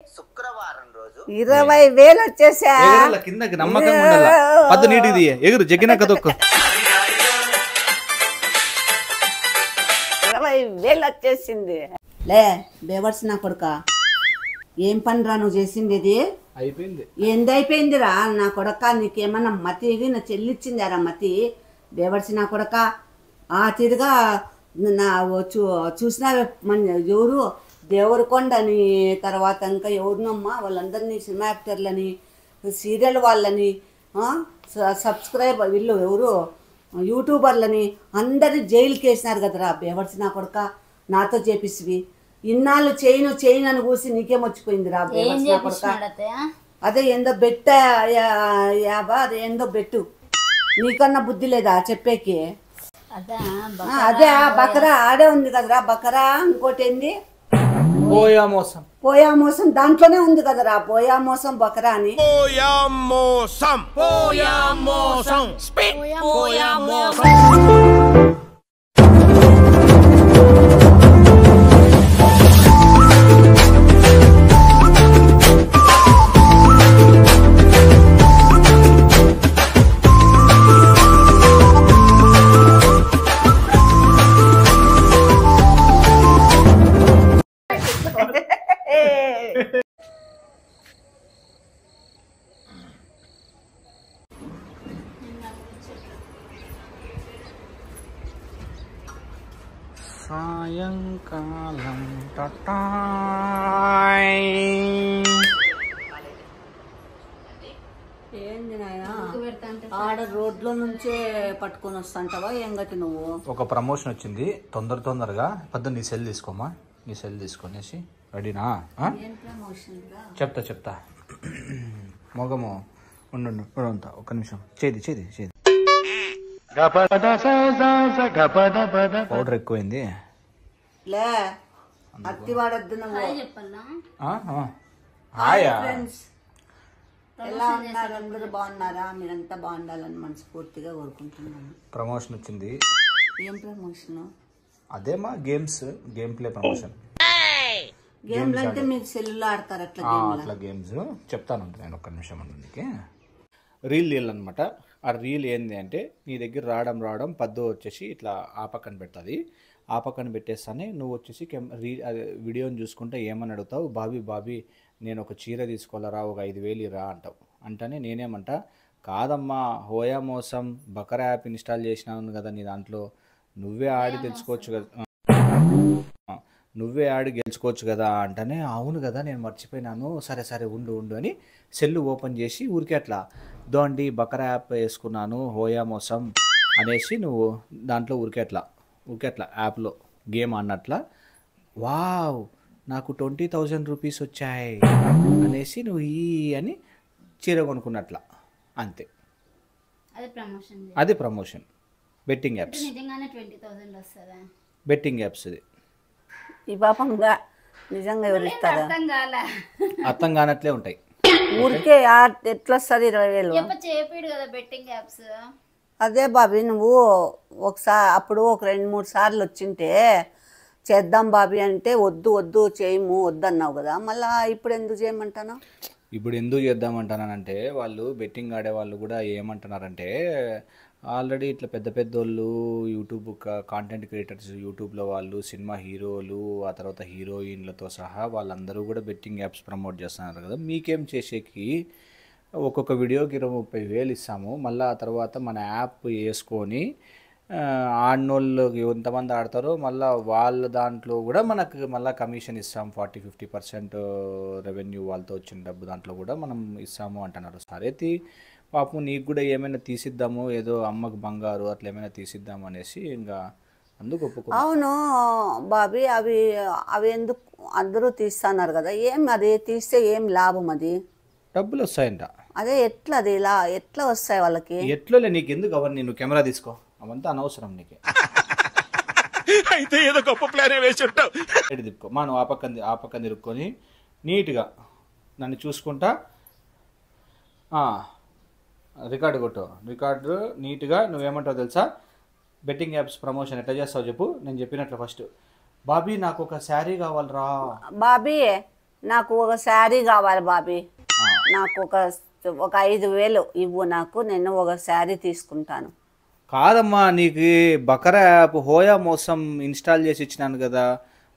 శుక్రవారం రోజు 20,000 వచ్చేసా. కిందకి నమ్మకంగా ఉండాలి. పద్దు నీటిది ఎగురు జగ్గినాక దొక్కు. 20,000 వచ్చేసింది. లే బేవర్స్ నా కొడుక, ఏం పని రా నువ్వు చేసింది? ఇది అయిపోయింది. ఏంది అయిపోయిందిరా నా కొడక? నీకేమన్నా మతి నా చెల్లిచ్చిందారా మతి? బేవర్సి నా కొడక, ఆ తిరిగా నా చూసినా మన ఎవరు దేవరకొండని, తర్వాత ఇంకా ఎవరినమ్మా వాళ్ళందరినీ సినిమా యాక్టర్లని, సీరియల్ వాళ్ళని, సబ్స్క్రైబర్ వీళ్ళు ఎవరు యూట్యూబర్లని అందరినీ జైలుకి వేసినారు కదరా బేవర్సి నా కొడక. నాతో చేపిస్తువి ఇన్నాళ్ళు చేయను అని కూసి నీకేం వచ్చిపోయిందిరా బేవర్సి నా కొడక. అదే ఏందో బెట్ట యాబా, అదే ఏందో బెట్టు. నీకన్నా బుద్ధి లేదా చెప్పేకి? అదే బకరా ఆడే ఉంది కదరా బకరా. ఇంకోటి ఏంది పోయా మోసం, దాంట్లోనే ఉంది కదరా పోయా మోసం బకరా అని. సాయంకాలం ఏంది నాయనా ఆడ రోడ్లో నుంచే పట్టుకొని వస్తాంటావా ఏం గట్టి నువ్వు? ఒక ప్రమోషన్ వచ్చింది తొందరగా. పద్దు నీ సెల్ తీసుకోమా, నీ సెల్ తీసుకొనేసి రెడీనా? చెప్తా మొగము ఉండు ఒక్క నిమిషం. చేది పౌడర్ ఎక్కువైంది. లే అత్తి వాడద్దు నువ్వు. ఫ్రెండ్స్ ఎలా ఉన్నారు? అందరూ బాగున్నారా? మీరంతా బాగుండాలని మనస్ఫూర్తిగా కోరుకుంటున్నాను. ప్రమోషన్ వచ్చింది. ఏం ప్రమోషన్? అదేమా గేమ్ ప్లే ప్రమోషన్. గేమ్లు అంటే మీరు సెల్లులో ఆడతారు అట్లా గేమ్స్ చెప్తాను నేను ఒక్క నిమిషం అందుకే. రీల్ అనమాట. ఆ రీల్ ఏంది అంటే నీ దగ్గర రావడం పద్దు వచ్చేసి ఇట్లా ఆ పక్కన పెడుతుంది. ఆ పక్కన పెట్టేస్తానే నువ్వు వచ్చేసి వీడియోని చూసుకుంటే ఏమని అడుగుతావు, బాబీ నేను ఒక చీర తీసుకోవాలరా, ఒక 5,000 రా అంటావు. అంటేనే నేనేమంటా, కాదమ్మా హోయా మోసం బకరా యాప్ ఇన్స్టాల్ చేసినాను కదా నీ దాంట్లో, నువ్వే ఆడి తెలుసుకోవచ్చు కదా, నువ్వే ఆడి గెలుచుకోవచ్చు కదా అంటేనే, అవును కదా నేను మర్చిపోయినాను, సరే ఉండు అని సెల్లు ఓపెన్ చేసి ఊరికే అట్లా దోండి బకరా యాప్ వేసుకున్నాను హోయా మోసం అనేసి నువ్వు దాంట్లో ఊరికే అట్లా యాప్లో గేమ్ అన్నట్ల వావ్ నాకు 20,000 రూపీస్ వచ్చాయి అనేసి నువ్వు అని చీర కొనుక్కున్నట్లా అంతే. అది ప్రమోషన్. బెట్టింగ్ యాప్స్ ఇది. ఈ పాపంగా నిజంగా ఎవరిస్తారా? అర్థం కానట్లే ఉంటాయి. ఊరికే ఎట్లా వస్తుంది 20,000? అదే బాబీ నువ్వు ఒకసారి అప్పుడు ఒక 2-3 సార్లు వచ్చింటే చేద్దాం బాబీ అంటే వద్దు చేయము వద్దన్నావు కదా, మళ్ళీ ఇప్పుడు ఎందుకు చేయమంటాను? ఇప్పుడు ఎందుకు చేద్దామంటానంటే వాళ్ళు బెట్టింగ్ ఆడే వాళ్ళు కూడా ఏమంటున్నారంటే, ఆల్రెడీ ఇట్లా పెద్ద వాళ్ళు యూట్యూబ్ కాంటెంట్ క్రియేటర్స్, యూట్యూబ్లో వాళ్ళు సినిమా హీరోలు ఆ తర్వాత హీరోయిన్లతో సహా వాళ్ళందరూ కూడా బెట్టింగ్ యాప్స్ ప్రమోట్ చేస్తున్నారు కదా, మీకేం చేసేకి ఒక్కొక్క వీడియోకి 20,000-30,000 ఇస్తాము, మళ్ళీ ఆ తర్వాత మన యాప్ వేసుకొని ఆడినోళ్ళు ఎంతమంది ఆడతారో మళ్ళీ వాళ్ళ దాంట్లో కూడా మనకు మళ్ళీ కమిషన్ ఇస్తాం, 40-50% రెవెన్యూ వాళ్ళతో వచ్చిన డబ్బు దాంట్లో కూడా మనం ఇస్తాము అంటున్నారు. సరే పాపం నీకు కూడా ఏమైనా తీసిద్దాము, ఏదో అమ్మకు బంగారు అట్లా ఏమైనా తీసిద్దాము అనేసి ఇంకా అందుకు ఒప్పుకో. అవును బాబీ, అవి ఎందుకు అందరూ తీస్తున్నారు కదా, ఏం అది తీస్తే ఏం లాభం? అది డబ్బులు వస్తాయంట. అదే ఎట్లా అది ఎట్లా వస్తాయి వాళ్ళకి? ఎట్లా నీకు ఎందుకు అవన్నీ, నువ్వు కెమెరా తీసుకో, అవంతా అనవసరం నీకు. అయితే ఏదో గొప్ప ప్లాన్ వేసి ఉంటావు. తిప్పుకో మా నువ్వు ఆ పక్కన తిరుక్కొని నీట్గా నన్ను చూసుకుంటా రికార్డు కొట్టు. రికార్డు నీట్గా నువ్వేమంటావు తెలుసా, బెట్టింగ్ యాప్స్ ప్రమోషన్ ఎట్లా చేస్తావు చెప్పు. నేను చెప్పినట్లు ఫస్ట్ బాబీ నాకు ఒక శారీ కావాలరా. బాబీ నాకు ఒక శారీ కావాలి బాబీ. నాకు ఒక 5,000 ఇవ్వు, నాకు నేను ఒక శారీ తీసుకుంటాను. కాదమ్మా, నీకు బకరా యాప్ హోయా మోసం ఇన్స్టాల్ చేసి ఇచ్చినాను కదా,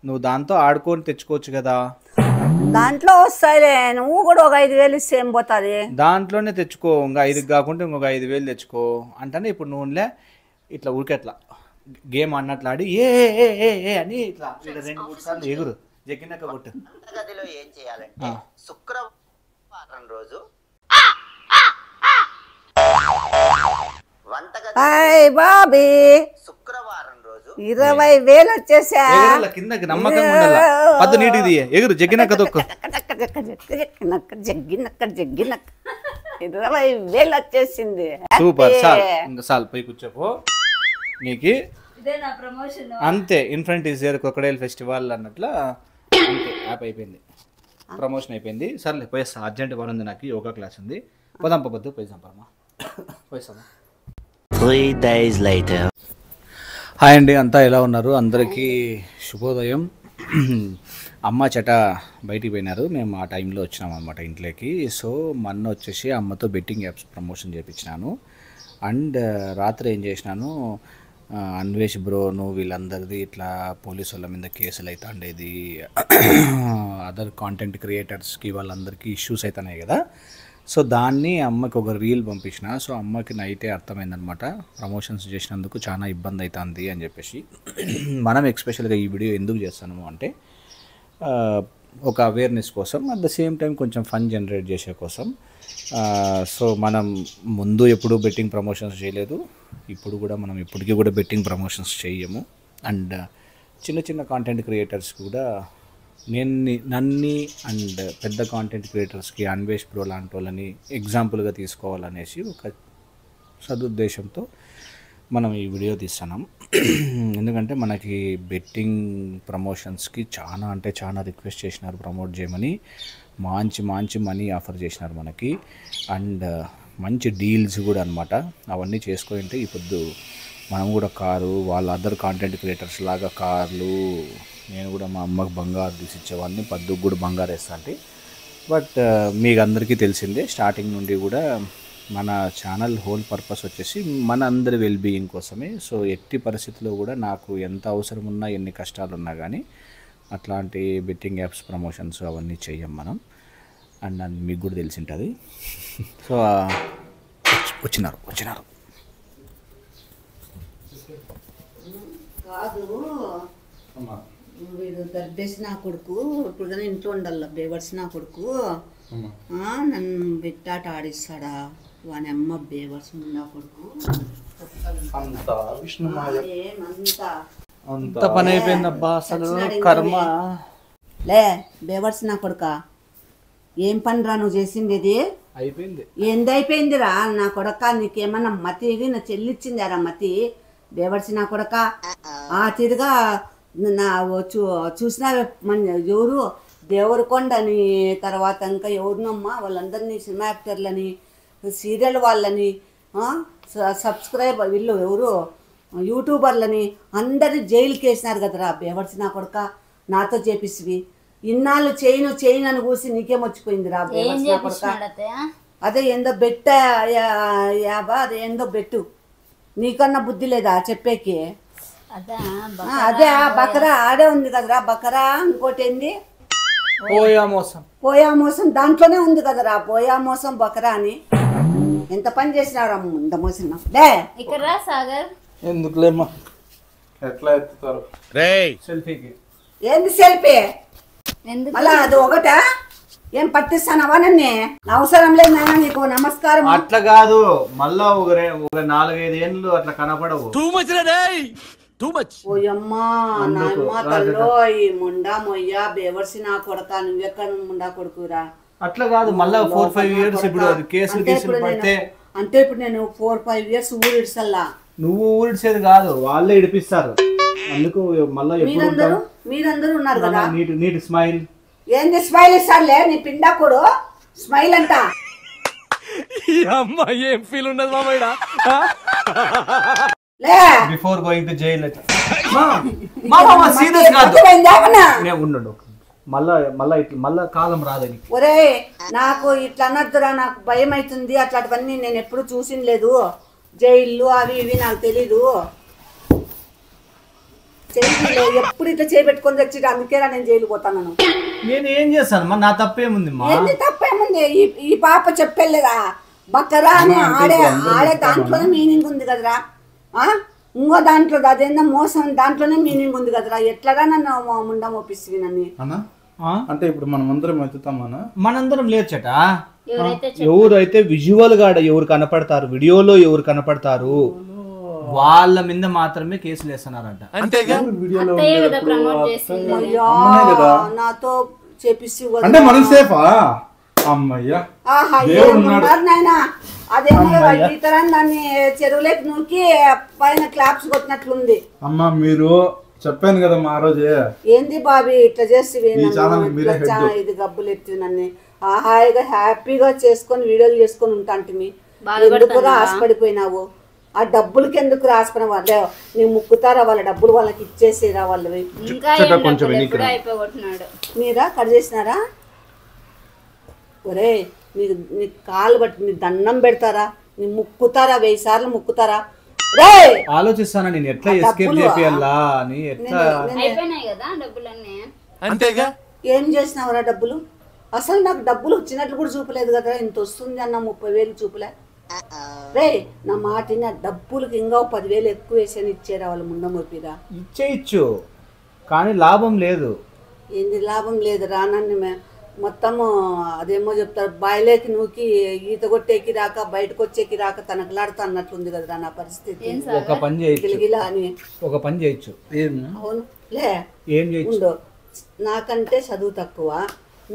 నువ్వు దాంతో ఆడుకొని తెచ్చుకోవచ్చు కదా. దాంట్లో వస్తాయిలే, నువ్వు కూడా ఒక 5,000 ఇస్తే ఏం పోతుంది. దాంట్లోనే తెచ్చుకో, ఇంకా 5 కాకుండా ఇంకొక 5,000 తెచ్చుకో అంటానే. ఇప్పుడు నువ్వులే ఇట్లా ఊరికెట్లా గేమ్ అన్నట్లాడి ఏ ఏ ఏ ఏ అని ఇట్లా 2-3 సార్లు ఎగురు జగ్గినాక కొట్టు. గదిలో ఏం చేయాలంటే శుక్రవారం రోజు బాబీ శుక్రవారం రోజు 20,000 వచ్చేసా. కిందకి నమ్మకంగా ఉండాలి. పద్దు నీటిది ఎగురు జగ్గినాక దొక్కు. జగ్గినక్క 20,000 వచ్చేసింది. సూపర్. ఇంకా సాల్ పోయి కూర్చోపో. నీకు అంతే, infront is there crocodile festival అన్నట్ల అంతే, యాప్ అయిపోయింది, ప్రమోషన్ అయిపోయింది. సర్లే పోయేస్తా, అర్జెంట్ పని ఉంది, నాకు యోగా క్లాస్ ఉంది. పోదాం పొద్దు పోయిసామా పోయిస్తామా. 3 days later. హాయ్ అండి, అంతా ఎలా ఉన్నారు? అందరికీ శుభోదయం. అమ్మ చట బయటికి పోయినారు, మేము ఆ టైంలో వచ్చినాం అనమాట ఇంట్లోకి. సో మొన్న వచ్చేసి అమ్మతో బెట్టింగ్ యాప్స్ ప్రమోషన్ చేయించినాను. అండ్ రాత్రి ఏం చేసినాను, అన్వేష్ బ్రోను వీళ్ళందరిది ఇట్లా పోలీసు వాళ్ళ మీద కేసులు అయితే ఉండేది, అదర్ కాంటెంట్ క్రియేటర్స్కి వాళ్ళందరికీ ఇష్యూస్ అవుతున్నాయి కదా. సో దాన్ని అమ్మకి ఒక రీల్ పంపించిన. సో అమ్మకి నైటే అర్థమైందనమాట, ప్రమోషన్స్ చేసినందుకు చాలా ఇబ్బంది అవుతుంది అని చెప్పేసి. మనం ఎక్స్పెషల్గా ఈ వీడియో ఎందుకు చేస్తాము అంటే ఒక అవేర్నెస్ కోసం, అట్ ద సేమ్ టైం కొంచెం ఫన్ జనరేట్ చేసే కోసం. సో మనం ముందు ఎప్పుడు బెట్టింగ్ ప్రమోషన్స్ చేయలేదు, ఇప్పుడు కూడా మనం ఇప్పటికీ కూడా బెట్టింగ్ ప్రమోషన్స్ చేయము. అండ్ చిన్న చిన్న కాంటెంట్ క్రియేటర్స్ కూడా నన్ని అండ్ పెద్ద కాంటెంట్ క్రియేటర్స్కి అన్వేష్ బ్రో లాంటి వాళ్ళని ఎగ్జాంపుల్గా తీసుకోవాలనేసి ఒక సదుద్దేశంతో మనం ఈ వీడియో తీస్తున్నాం. ఎందుకంటే మనకి బెట్టింగ్ ప్రమోషన్స్కి చాలా అంటే చాలా రిక్వెస్ట్ చేసినారు ప్రమోట్ చేయమని. మంచి మనీ ఆఫర్ చేసినారు మనకి, అండ్ మంచి డీల్స్ కూడా అనమాట. అవన్నీ చేసుకుంటే ఈ పొద్దు మనం కూడా కారు, వాళ్ళ అదర్ కాంటెంట్ క్రియేటర్స్ లాగా కార్లు, నేను కూడా మా అమ్మకు బంగారు తీసి ఇచ్చేవాడిని, పద్దుకు కూడా బంగారు వేస్తా అంటే. బట్ మీకు అందరికీ తెలిసిందే, స్టార్టింగ్ నుండి కూడా మన ఛానల్ హోల్ పర్పస్ వచ్చేసి మన అందరి వెల్బీయింగ్ కోసమే. సో ఎట్టి పరిస్థితుల్లో కూడా నాకు ఎంత అవసరం ఉన్నా, ఎన్ని కష్టాలు ఉన్నా కానీ అట్లాంటి బెట్టింగ్ యాప్స్ ప్రమోషన్స్ అవన్నీ చెయ్యం మనం. అండ్ మీకు కూడా తెలిసి ఉంటుంది. సో వచ్చినారు కాదు, వీడు దర్బేసి నా కొడుకు ఇప్పుడు కానీ ఇంట్లో ఉండాల. బేవర్స్ నా కొడుకు నన్ను బెట్టాట ఆడిస్తాడా? వాని అమ్మ బేవర్స్ నా కొడుకు. అంత పని అయిపోయిందబ్బా అసలు, కర్మ. లే బేవర్స్ నా కొడుక, ఏం పని రా నువ్వు చేసింది? ఇది అయిపోయింది. ఏంది అయిపోయిందిరా నా కొడక? నీకేమన్నా మతి ఇది నా చెల్లిచ్చిందారా మతి? బేవర్సి నా కొడక, ఆ తిరిగా నా చూసినా ఎవరు దేవరకొండని, తర్వాత ఇంకా ఎవరినమ్మా వాళ్ళందరినీ సినిమా యాక్టర్లని, సీరియల్ వాళ్ళని, సబ్స్క్రైబర్ వీళ్ళు ఎవరు యూట్యూబర్లని అందరినీ జైలుకి వేసినారు కదరా బేవర్సి నా కొడక. నాతో చేపిస్తువి ఇన్నాళ్ళు చేయను అని కూసి నీకేం వచ్చిపోయిందిరా బేవర్సి నా కొడక? అదే ఏందో బెట్ట యాబా, అదే ఏందో బెట్టు. నీకన్నా బుద్ధి లేదా చెప్పేకి? అదే బకరా ఆడే ఉంది కదరా బకరా. ఇంకోటి ఏంది పోయా మోసం, దాంట్లోనే ఉంది కదరా పోయా మోసం బకరా అని. ఎంత పని చేసినారా ముంద మోసిన సాగర్. ఎందుకులేమ్మా, ఎట్లా ఎత్తుతారు సెల్ఫీకి? ఏంది సెల్ఫీ? మళ్ళా అది ఒకటా? ఏం పట్టిస్తానవా నన్ను? అవసరం లేదు నాయన నీకు నమస్కారం. అట్లా కాదు, మళ్ళా ఒక 4-5 ఏళ్ళు అట్లా కనపడవు. ఓయమ్మా నాయమ్మ తల్లో ఈ ముండా మొయ్య బేవర్సి నా కొడక, నువ్వెక్కడ ముండా కొడుకురా? అట్లా కాదు, మళ్ళా 4-5 ఇయర్స్ ఇప్పుడు కేసులు పడితే. అంటే ఇప్పుడు నేను 4-5 ఇయర్స్ ఊరు ఇడ్సల్లా. నువ్వు ఊరిసేది కాదు, వాళ్ళే ఇడిపిస్తారు. అందుకు మళ్ళా మీరందరూ ఉన్నారు కదా. నీటి స్మైల్. ఏంది స్మైల్ ఇస్తాడులే నీ పిండాకుడు? స్మైల్ అంట. ఏం ఫీల్ ఉన్నది మామయ్య before going to jail? Serious కాదు, ఉండు మళ్ళా కాలం రాదని. ఒరే నాకు ఇట్లా అనొద్దురా, నాకు భయం అవుతుంది. అట్లాంటివన్నీ నేను ఎప్పుడు చూసిన లేదు. జైళ్ళు అవి ఇవి నాకు తెలీదు. ఎప్పుడు ఇట్లా చేపెట్టుకొని తెచ్చి అందుకేరా నేను జైలు పోతాను. నేను ఏం చేస్తాను నా తప్పేముంది మా? ఏంది తప్పేముంది? ఈ పాప చెప్పలేదా బక్కరా అని? ఆడే దాంట్లోనే మీనింగ్ ఉంది కదరా. ఇంకో దాంట్లో అదేందో మోసం దాంట్లోనే మీనింగ్ ఉంది కదరా. ఎట్లాగా నన్ను ముండా మోపిస్తుంది నన్ను. అంటే ఇప్పుడు మనం అందరం ఎత్తుతామన్నా? మనందరం లేచట. ఎవరైతే విజువల్ గా ఎవరు కనపడతారు, వీడియోలో ఎవరు కనపడతారు, వాళ్ళ మీద మాత్రమే కేసులు వేస్తున్నారంట. నాతో చేపిస్తూ అంటే మనం సేఫా? అమ్మయ్యా అదేమో ఈ తరం దాన్ని చెరువులోకి నూకి పైన క్లాప్స్ కొట్టినట్లుంది. అమ్మా మీరు చెప్పాను కదా మా రోజే. ఏంది బాబీ ఇట్లా చేసి ఇది గబ్బులు ఎత్తి నన్ను హాయిగా హ్యాపీగా చేసుకొని వీడియోలు చేసుకొని ఉంటాంటి. ఎందుకు ఆశపడిపోయినావు? ఆ డబ్బులకి ఎందుకు రాసుకున్న వాళ్ళు నీ ముక్కుతారా? వాళ్ళ డబ్బులు వాళ్ళకి ఇచ్చేసిరా వాళ్ళవి. మీరా కట్ చేసినారా? ఒరే మీరు నీ కాలు బట్టి నీ దండం పెడతారా? నీ ముక్కుతారా? 1000 సార్లు ముక్కుతారా? రే ఆలోచిస్తానా నేను ఎట్లా ఎస్కేప్ చేయాలా అని. ఏం చేసినావరా డబ్బులు? అసలు నాకు డబ్బులు వచ్చినట్లు కూడా చూపలేదు కదా. ఇంత వస్తుంది అన్న 30,000 చూపలే. రే నా మాటిని ఆ డబ్బులకి ఇంకా 10,000 ఎక్కువ వేసాను ఇచ్చేరా వాళ్ళు ముండమొప్పిరా. ఇచ్చేయచ్చు కానీ లాభం లేదు. ఏంది లాభం లేదు? రానని మొత్తము అదేమో చెప్తారు, బాయిలోకి నూకి ఈత కొట్టేకి రాక బయటకు వచ్చేకి రాక తనకలాడుతా అన్నట్లుంది కదరా నా పరిస్థితి. ఒక పని చేయొచ్చు. అవును లే ఏం చేయొచ్చు? నాకంటే చదువు తక్కువ.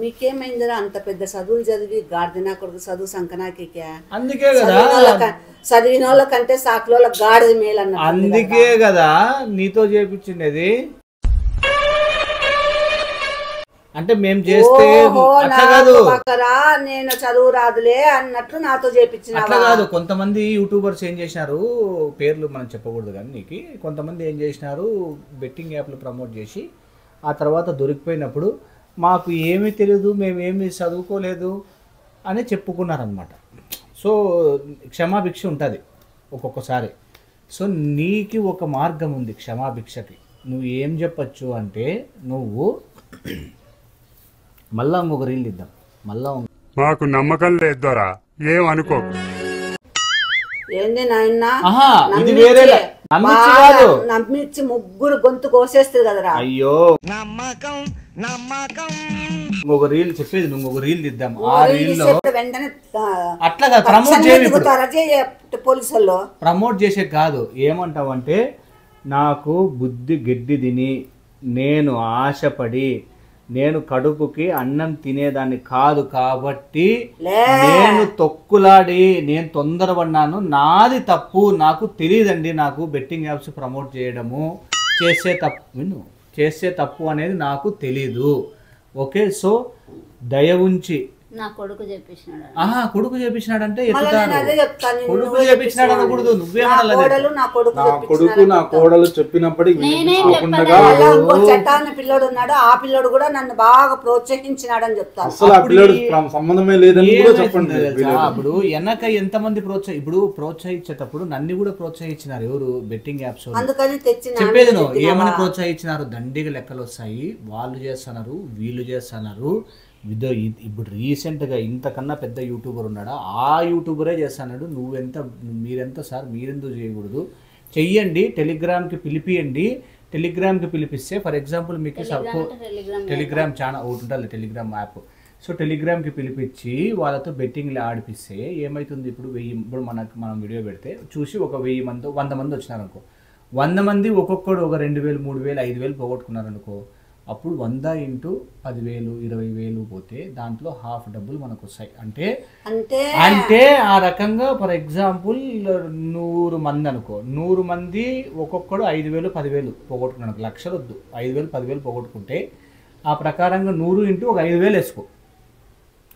మీకేమైందిరా అంత పెద్ద చదువులు చదివి గాడిద కొడుకు చదువు సంకనాకి? అందుకే కదా చదివిన వాళ్ళకంటే సాకుల గాడిద మేలు అన్న. అందుకే కదా నీతో చేపించింది. అంటే మేము చేస్తే నేను చదువు రాదులే అన్నట్లు నాతో చేపించిన. అట్లా కాదు. కొంతమంది యూట్యూబర్స్ ఏం చేసినారు, పేర్లు మనం చెప్పకూడదు కానీ నీకు, కొంతమంది ఏం చేసినారు బెట్టింగ్ యాప్లు ప్రమోట్ చేసి ఆ తర్వాత దొరికిపోయినప్పుడు మాకు ఏమీ తెలియదు, మేమేమి చదువుకోలేదు అని చెప్పుకున్నారనమాట. సో క్షమాభిక్ష ఉంటుంది ఒక్కొక్కసారి. సో నీకు ఒక మార్గం ఉంది క్షమాభిక్షకి. నువ్వు ఏం చెప్పచ్చు అంటే, నువ్వు మళ్ళా ఇంకొక రీల్ ఇద్దాం. మళ్ళా మాకు నమ్మకం లేదు దొరా, ఏం అనుకోకు. ఏంది నాయనా ఇది వేరే నమ్మిచ్చి ముగ్గురు గొంతు కోసేస్తుంది కదరా. అయ్యో నమ్మకం ఇంకొక రీల్ చెప్పేది, ఇంకొక రీల్ ఇద్దాం. ఆ రీల్ లో వెంటనే అట్లా పోలీసుల్లో ప్రమోట్ చేసే కాదు. ఏమంటావంటే, నాకు బుద్ధి గడ్డి తిని నేను ఆశపడి నేను కడుపుకి అన్నం తినేదాన్ని కాదు కాబట్టి నేను తొక్కులాడి నేను తొందరపడినాను. నాది తప్పు, నాకు తెలియదండి. నాకు బెట్టింగ్ యాప్స్ ప్రమోట్ చేయడము చేసే తప్పు అనేది నాకు తెలీదు. ఓకే, సో దయ ఉంచి నా కొడుకు చేపించినాడు. కొడుకు చేపించినాడంటే కొడుకు చేపించినాడు అనకూడదు. నువ్వేమన్నా నా కొడుకు నా కోడలు చెప్పినప్పటికీ చట్టాన్ని పిల్లోడు ఉన్నాడు, ఆ పిల్లోడు కూడా నన్ను బాగా ప్రోత్సహించినాడు అని చెప్తాను. అసలు ఆ పిల్లోడు సంబంధమే లేదని చెప్పండి. అప్పుడు వెనక ఎంతమంది ఇప్పుడు ప్రోత్సహించేటప్పుడు నన్ను కూడా ప్రోత్సహించినారు ఎవరు? Betting apps. అందుకని చెప్పేది నువ్వు ఏమని ప్రోత్సహించినారు? దండిగా లెక్కలు వస్తాయి, వాళ్ళు చేస్తున్నారు, వీళ్ళు చేస్తున్నారు. ఇప్పుడు రీసెంట్గా ఇంతకన్నా పెద్ద యూట్యూబర్ ఉన్నాడా? ఆ యూట్యూబరే చేస్తున్నాడు. మీరెంత సార్, మీరెందుకు చేయకూడదు? చెయ్యండి. టెలిగ్రామ్కి పిలిపిస్తే ఫర్ ఎగ్జాంపుల్ మీకు టెలిగ్రామ్ ఛానల్ ఒకటి ఉంటుంది, టెలిగ్రామ్ యాప్. సో టెలిగ్రామ్కి పిలిపించి వాళ్ళతో బెట్టింగ్లు ఆడిపిస్తే ఏమవుతుంది? ఇప్పుడు ఇప్పుడు మనం వీడియో పెడితే చూసి ఒక 1000 మంది 100 మంది వచ్చినారనుకో, 100 మంది ఒక్కొక్కడు ఒక 2000 3000 5000 పోగొట్టుకున్నారనుకో, అప్పుడు 100 × 10,000 20,000 పోతే దాంట్లో హాఫ్ డబ్బులు మనకు వస్తాయి. అంటే ఆ రకంగా ఫర్ ఎగ్జాంపుల్ 100 మంది అనుకో, 100 మంది ఒక్కొక్కడు 5,000 10,000 పోగొట్టుకున్నాను. లక్షలు వద్దు, 5,000 10,000 పోగొట్టుకుంటే ఆ ప్రకారంగా 100 × ఒక 5,000 వేసుకో.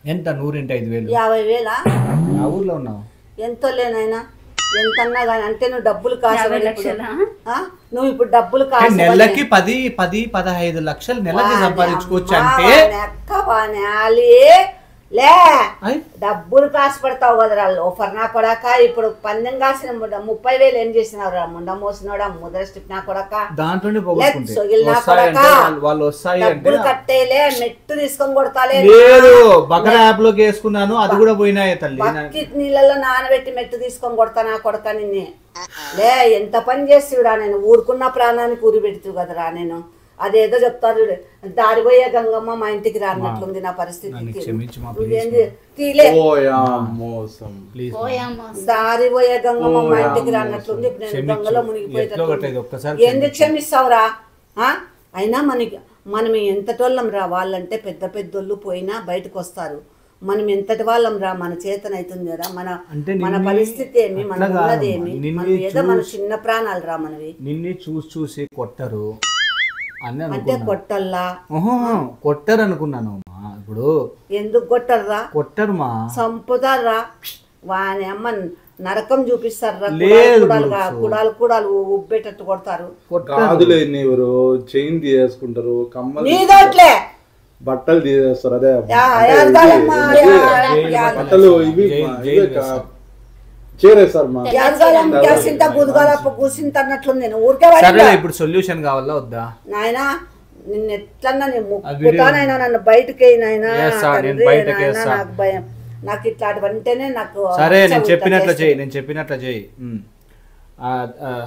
ఎంత? 100 × 5,000 50,000. ఆ ఊర్లో ఉన్నావు ఎంతో లేనైనా ఎంతన్నా కానీ. అంటే నువ్వు డబ్బులు కాదు నువ్వు ఇప్పుడు డబ్బులు నెలకి 10-15 లక్షలు నెలకి సంపాదించుకోవచ్చు అంటే లే డబ్బులు కాసు పడతావు కదరా లోఫర్ నా కొడక. ఇప్పుడు పందెం కాసిన 30,000 ఏం చేసినావు రా ముండ మోసినోడా ముద్ర స్టిప్ నా కొడక. దాంట్లోనే డబ్బులు కట్టేలే మెట్టు తీసుకొని కొడతాలే. లేదు బకరా యాప్ లోకి వేసుకున్నాను అది కూడా పోయినాయి తల్లి. బకెట్ నీళ్ళలో నానబెట్టి మెట్టు తీసుకొని కొడతా నా కొడక నిన్నే. లే ఎంత పని చేస్తురా నేను ఊరుకున్న ప్రాణానికి ఊరి పెడుతూ కదరా నేను. అదేదో చెప్తారు చూడు దారిపోయే గంగమ్మ మా ఇంటికి రానట్లుంది నా పరిస్థితి. దారిపోయే గంగమ్మ మా ఇంటికి రానట్లుంది. ఇప్పుడు నేను గంగలో మునిగిపోయేటట్టు ఎందుకు క్షమిస్తావురా? అయినా మనం ఎంతటోళ్ళం రా. వాళ్ళంటే పెద్ద పెద్దోళ్ళు పోయినా బయటకు వస్తారు. మనం ఎంతటి వాళ్ళం రా. మన చేతనైతుంది రా. మన పరిస్థితి ఏమి, మన ఉన్నదేమి, మనం ఏదో మన చిన్న ప్రాణాలు రా మనవి. నిన్ను చూసి కొట్టరు అంటే కొట్టల్లా కొట్టరు అనుకున్నాను. ఇప్పుడు ఎందుకు కొట్టర్రా? కొట్టరు మా చంపుతారా. వాని అమ్మ నరకం చూపిస్తారా. కుడాలు ఉబ్బేటట్టు కొడతారు. చైన్ తీసేసుకుంటారు, కమ్మలు నీదోట్లే బట్టలు తీసేస్తారు. అదే బట్టలు ఇవి ఇప్పుడు సొల్యూషన్ కావాలా వద్దా నాయనా? నిన్ను ఎట్లన్నా నేను ముక్కుతానైనా నన్ను బయటకి నాకు భయం. నాకు ఇట్లాంటివంటేనే నాకు. సరే నేను చెప్పినట్లు చేయి.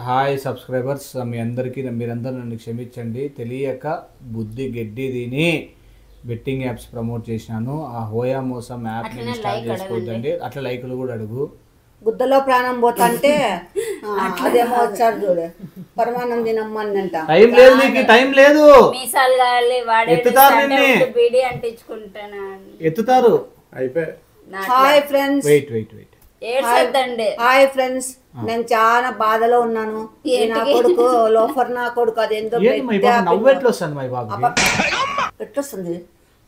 హాయ్ సబ్స్క్రైబర్స్, మీరందరూ నన్ను క్షమించండి. తెలియక బుద్ధి గడ్డి తిని బెట్టింగ్ యాప్స్ ప్రమోట్ చేసినాను. ఆ హోయా మోసం యాప్ ఇన్స్టాల్ చేసుకోవద్దండి. అట్లా లైకులు కూడా అడుగు. గుద్దలో ప్రాణం పోతా అంటే అదేమో వచ్చాడు చూడు పరమానం తినమ్మంట. టైం లేదు ఎత్తుతారు. హాయ్ ఫ్రెండ్స్, హాయ్ ఫ్రెండ్స్, నేను చాలా బాధలో ఉన్నాను. నా కొడుకు లోఫర్ నా కొడుకు అదేందో ఎట్లొస్తుంది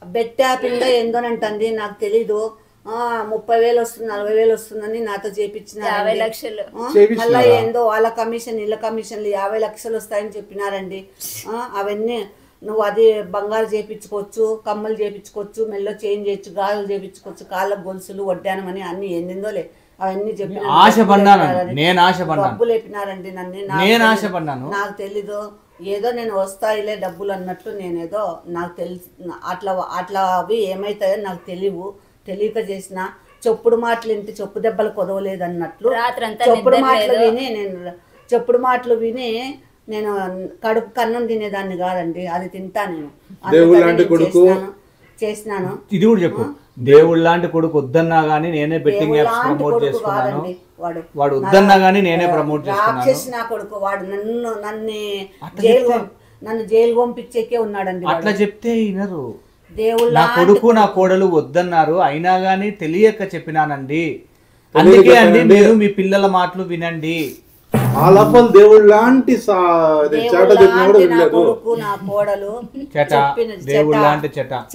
బెట్ యాపిందో ఏందోనంటుంది నాకు తెలీదు. 30,000 వస్తుంది 40,000 వస్తుందని నాతో చేపించిన 50 లక్షలు. మళ్ళీ ఏందో వాళ్ళ కమిషన్ వీళ్ళ కమిషన్లు 50 లక్షలు వస్తాయని చెప్పినారండి. అవన్నీ నువ్వు అది బంగారు చేపించుకోవచ్చు, కమ్మలు చేపించుకోవచ్చు, మెల్లో చైన్ చేయొచ్చు, గాజులు చేపించుకోవచ్చు, కాళ్ళ గొలుసులు వడ్డానం అని అన్ని ఏందిందోలే అవన్నీ చెప్పి డబ్బులు లేపినారండి నన్ను. నాకు తెలీదు ఏదో నేను వస్తాయిలే డబ్బులు అన్నట్లు నేనేదో నాకు తెలుసు. అట్లా అవి ఏమైతాయో నాకు తెలియక చేసిన చెప్పుడు మాటలు ఇంటి చెప్పు దెబ్బలు కొదవలేదు అన్నట్లు చెప్పుడు మాటలు విని నేను కడుపు కన్నం తినేదాన్ని కాదండి. అది తింటా నేను చేసినాను. ఇది కూడా చెప్పు, దేవుడు లాంటి కొడుకు వద్దన్నా గానీ నేనే బెట్టింగ్ యాప్స్ ప్రమోట్ చేసుకున్నాను. వాడు వద్దన్నా గానీ నేనే ప్రమోట్ చేసుకున్నాను. నా కొడుకు వాడు నన్ను జైలు పంపించేకే ఉన్నాడండి. అట్లా చెప్తే వినరు. నా కొడుకు నా కోడలు వద్దన్నారు అయినా గానీ తెలియక చెప్పినానండి. అందుకే అండి మీరు మీ పిల్లల మాటలు వినండి. దేవుడు లాంటి దేవుడు లాంటి చెటక్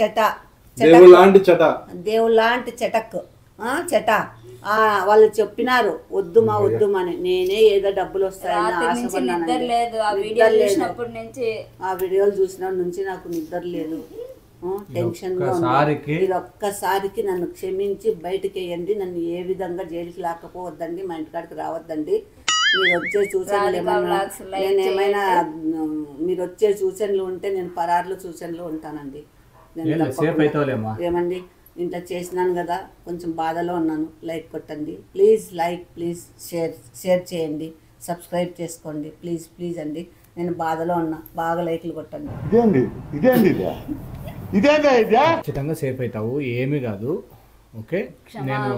వాళ్ళు చెప్పినారు వద్దుమా అని. నేనే ఏదో డబ్బులు వస్తాయని ఆశపడ్డాను. ఆ వీడియోలు చూసిన నుంచి నాకు నిద్ర లేదు, టెన్షన్ గా ఉంది. ఇది ఒక్కసారికి నన్ను క్షమించి బయటకు వేయండి. నన్ను ఏ విధంగా జైలుకి లాక్కపోవద్దండి, మా ఇంటికాడికి రావద్దండి. మీరు వచ్చే సూచనలు నేనేమైనా మీరు వచ్చే సూచనలు ఉంటే నేను పరారులు సూచనలు ఉంటానండి. ఏమండి ఇంట్లో చేసినాను కదా, కొంచెం బాధలో ఉన్నాను. లైక్ కొట్టండి ప్లీజ్, ప్లీజ్ షేర్ చేయండి, సబ్స్క్రైబ్ చేసుకోండి ప్లీజ్ అండి. నేను బాధలో ఉన్నా, బాగా లైక్లు కొట్టండి. ఖచ్చితంగా సేఫ్ అవుతావు, ఏమీ కాదు. ఓకే నేను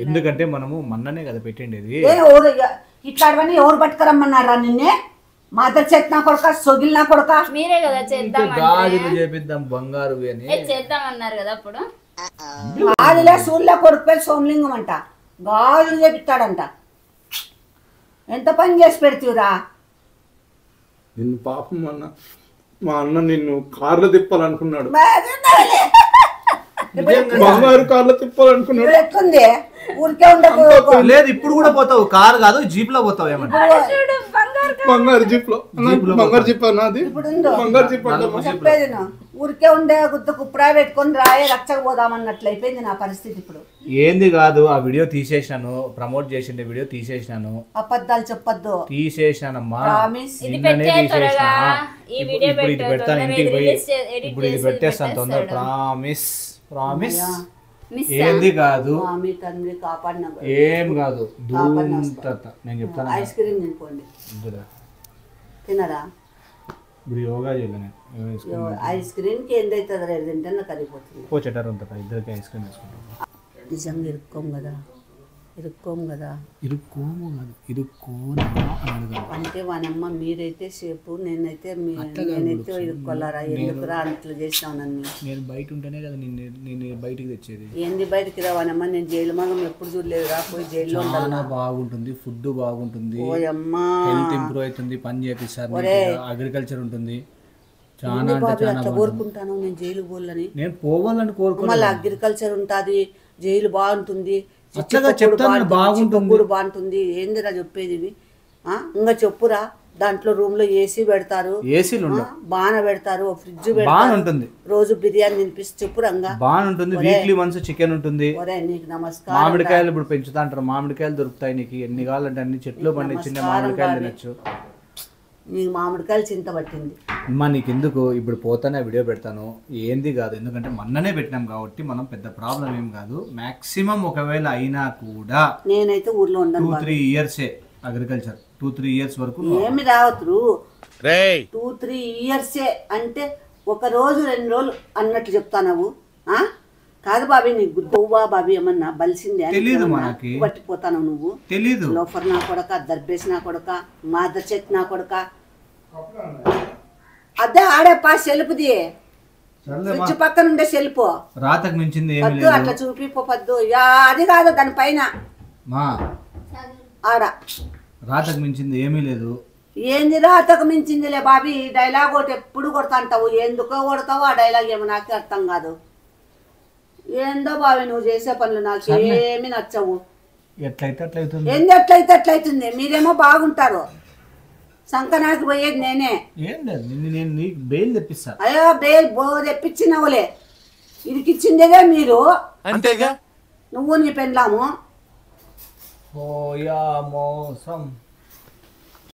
ఎందుకంటే మనము మొన్ననే కదా పెట్టిండేది. ఇట్లాంటివన్నీ ఎవరు పట్టుకురమ్మన్నారా నిన్నే? మాత చేతనా కొడుక సొగిలినా కొడుక మీరే కదా గాజులు చేపిద్దాం బంగారు అని చేద్దామన్నారు కదా అప్పుడు. గాజులే సూర్యుల కొడుకు పేరు సోమలింగం అంట, గాజులు చేపిస్తాడంట. ఎంత పని చేసి పెడతావురా నిన్ను? పాపం మా అన్న నిన్ను కార్లో తిప్పాలనుకున్నాడు, బంగారు కార్లో తిప్పాలనుకున్నాడు. ఎట్లుంది ఊరికే ఉండదు. లేదు ఇప్పుడు కూడా పోతావు, కారు కాదు జీప్ లో పోతావు. ఏమంటే బంగారు జీప్ లో బంగారు జీప్ అన్నది ఇప్పుడు ఉందో బంగారు జీప్ అంటారు చెప్పేది నా. ఊరికే ఉండే గుద్ద కుప్పుడా పెట్టుకొని రాయే రచ్చకు పోదామన్నట్లు అయిపోయింది నా పరిస్థితి ఇప్పుడు. ఏంది కాదు ఆ వీడియో తీసేసినాను, ప్రమోట్ చేసిండే వీడియో తీసేసినాను, అబద్ధాలు చెప్పొద్దు. తీసేసినానమ్మా. ప్రామిస్. ఇది నిన్ననే పెట్టే తీసేసిన. త్వరగా ఈ వీడియో ఇప్పుడు ఇది పెట్టు, పెడతాను తొందరగా ఇంటికి ఇది పోయి. release edit ఇప్పుడు ఇది చేసి పెట్టేస్తాను తొందర. పెట్టేస్తాడు. ప్రామిస్ మిస్ ఏంది కాదు, స్వామి తండ్రి కాపాడిన ఏం కాదు. ధూమ్తత నేను చెప్తాను. ఐస్ క్రీమ్ తినుకోండి. తినరా? ఇప్పుడు యోగా చేయలే ఐస్ క్రీమ్ కి ఏందైతుంది రేపు తింటే నాకు కరిగిపోతుంది. పో చెట్టారు ఉంటుంది, ఇద్దరికి ఐస్ క్రీమ్ వేసుకుంటాం. నిజంగా ఇరుక్కోం కదా, ఇరుక్కోము కాదు ఇరుక్కోనా అంటే వానమ్మ మీరైతే సేపు నేనైతే నేనైతే ఇరుక్కోలారా ఎందుకురా అట్లా చేసినావు నన్ను. నేను బయట ఉంటేనే కదా నేను బయటికి తెచ్చేది. ఏంది బయటికి రావానమ్మా, నేను జైలు మగం ఎప్పుడు చూడలేదు రా, పోయి జైల్లో చాలా బాగుంటుంది, ఫుడ్ బాగుంటుంది, ఓయమ్మా హెల్త్ ఇంప్రూవ్ అవుతుంది, పని చేపిస్తారు, అగ్రికల్చర్ ఉంటుంది. చాలా అంటే చాలా అట్లా కోరుకుంటాను నేను జైలు పోవాలని. నేను పోవాలని కోరుకున్నా. మళ్ళీ అగ్రికల్చర్ ఉంటుంది, జైలు బాగుంటుంది, అట్లాగా చెప్తాను బాగుంటుంది, బాగుంటుంది. ఏందిరా చెప్పేది ఇవి? ఇంకా చెప్పురా. దాంట్లో రూమ్ లో ఏసీ పెడతారు, ఏసీలు బాగా పెడతారు, ఫ్రిడ్జ్ బాగుంటుంది, రోజు బిర్యానీ తినిపిస్తే చెప్పురంగా బాగుంటుంది. వీక్లీ వన్స్ చికెన్ ఉంటుంది. నీకు నమస్కారం. మామిడికాయలు ఇప్పుడు పెంచుతా అంటారు, మామిడికాయలు దొరుకుతాయి నీకు ఎన్ని కావాలంటే అన్ని. చెట్లు పండించిండే మామిడికాయలు తినచ్చు. నీకు మామిడికాయలు చింత పట్టింది అమ్మా. నీకు ఎందుకు ఇప్పుడు పోతానే వీడియో పెడతాను, ఏంది కాదు. ఎందుకంటే మొన్ననే పెట్టినాం కాబట్టి మనం పెద్ద ప్రాబ్లం ఏం కాదు. మాక్సిమం ఒకవేళ అయినా కూడా నేనైతే ఊర్లో ఉండను. 2-3 ఇయర్సే అగ్రికల్చర్, 2-3 ఇయర్స్ వరకు ఏమి రావద్దు. 2-3 ఇయర్సే అంటే ఒక రోజు 2 రోజులు అన్నట్లు చెప్తావు. కాదు బాబీ, నీకు గుద్దవ్వా బాబీ ఏమన్నా బలిసిందే తెలీదు మనకి, పట్టిపోతాను నువ్వు. తెలీదు. లోఫర్ నా కొడక, దర్బేస్ నా కొడక, మాదర్ చెట్ నా కొడక. అదే ఆడేపా సెల్పుది, ఫ్రిడ్జ్ పక్కన ఉండే సెల్పు. రాతకు మించింది ఏమి పద్దు అట్లా చూపిపోద్దు. అది కాదు దాని పైన మా ఆడ రాతకు మించింది ఏమీ లేదు. ఏంది రాతకు మించిందిలే బాబీ. డైలాగ్ ఒకటి ఎప్పుడు కొడతా అంటావు, ఎందుకో కొడతావు ఆ డైలాగ్ ఏమో నాకే అర్థం కాదు. ఏందో బాబీ నువ్వు చేసే పనులు నాకు ఏమి నచ్చవు. ఎట్లయితే అట్లయితుంది. ఏంది ఎట్లయితే అట్లయితుంది. మీరేమో బాగుంటారు, సంకనాకి పోయేది నేనే. ఏం లేదు, నేను నీకు బెయిల్ తెప్పిస్తా. అయ్యో బెయిల్ తెప్పించినవులే, ఇరికిచ్చిందేగా మీరు. అంతేగా నువ్వు నీ పెండ్లాము. ఓ యా మోసం.